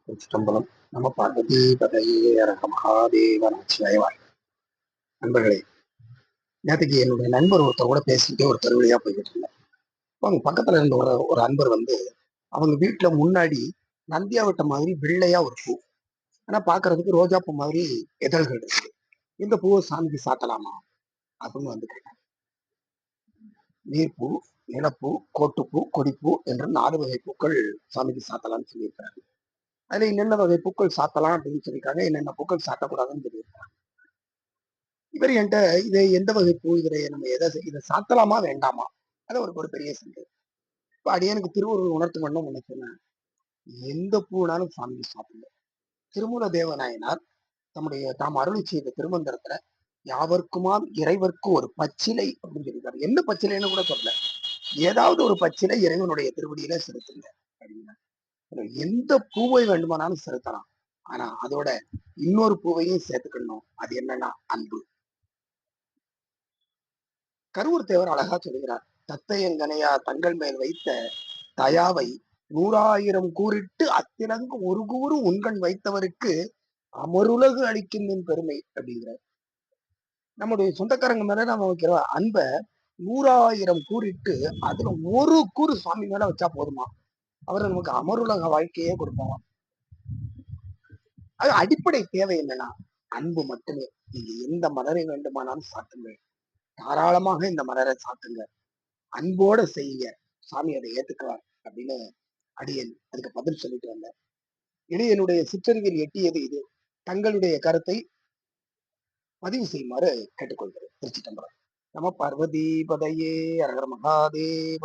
திருச்சிற்றம்பலம். நம்ம பார்வதி பதையே அரக மகாதேவ நமச்சிவாய். நண்பர்களே, நேற்றுக்கு என்னுடைய நண்பர் ஒருத்தர் கூட பேசிக்கிட்டே ஒரு தெருவழியா போய்கிட்டு இருந்தேன். அவங்க பக்கத்துல இருந்த ஒரு அன்பர் வந்து அவங்க வீட்டுல முன்னாடி நந்தியாவட்ட மாதிரி வெள்ளையா ஒரு பூ, ஆனா பாக்குறதுக்கு ரோஜா பூ மாதிரி இதழ்கள் இருக்கு. இந்த பூவை சாமிக்கு சாத்தலாமா அப்படின்னு வந்து கேட்டாங்க. நீர்ப்பூ, நிலப்பூ, கோட்டுப்பூ, கொடிப்பூ என்ற 4 வகை பூக்கள் சாமிக்கு சாத்தலாம்னு சொல்லியிருக்காங்க. அதுல என்னென்ன வகை பூக்கள் சாத்தலாம் அப்படின்னு சொல்லியிருக்காங்க, என்னென்ன பூக்கள் சாத்தக்கூடாதுன்னு சொல்லியிருக்காங்க. இவர் என்கிட்ட இது எந்த வகை பூ, நம்ம இதை சாத்தலாமா வேண்டாமா, அது ஒரு பெரிய சந்தேகம். இப்ப அடியனுக்கு திருவுருள் உணர்த்து பண்ண சொன்னேன், எந்த பூனாலும் சாமிக்கு சாப்பிடுங்க. திருமூல தேவநாயனார் தாம் அருளி செய்த திருமந்திரத்துல யாவர்க்குமாம் இறைவர்க்கு ஒரு பச்சிலை அப்படின்னு சொல்லியிருக்காரு. என்ன பச்சிலைன்னு கூட சொல்ல, ஏதாவது ஒரு பச்சிலை இறைவனுடைய திருவடியில செலுத்துங்க அப்படின்னா. எந்த பூவை வேண்டுமானாலும் செலுத்தலாம், ஆனா அதோட இன்னொரு பூவையும் சேர்த்துக்கணும். அது என்னன்னா அன்பு. கருவூர் தேவர் அழகா சொல்கிறார், தத்தையங்கனையா தங்கள் மேல் வைத்த தயாவை 100,000 கூறிட்டு அத்திலங்கு ஒரு கூறு உண்கண் வைத்தவருக்கு அமருலகு அளிக்கின்ற பெருமை அப்படிங்கிறார். நம்முடைய சொந்தக்காரங்க மேல நம்ம வைக்கிற அன்ப 100,000 கூறிட்டு அதுல ஒரு கூறு சுவாமி மேல வச்சா போதுமா, அவர் நமக்கு அமருலக வாழ்க்கையே கொடுப்பாங்க. அது அடிப்படை தேவை என்னன்னா அன்பு மட்டுமே. நீங்க எந்த மலரை வேண்டுமானாலும் சாத்துங்கள், தாராளமாக இந்த மலரை சாத்துங்க, அன்போட செய்யுங்க, சாமி அதை ஏத்துக்குவார் அப்படின்னு அடியன் அதுக்கு பதில் சொல்லிட்டு வந்தேன். இடையனுடைய சிற்றறிவில் எட்டியது இது. தங்களுடைய கருத்தை பதிவு செய்யுமாறு கேட்டுக்கொள்கிறேன். திருச்சி தம்பரம். நம பார்வதி பதையே அரகர மகாதேவ.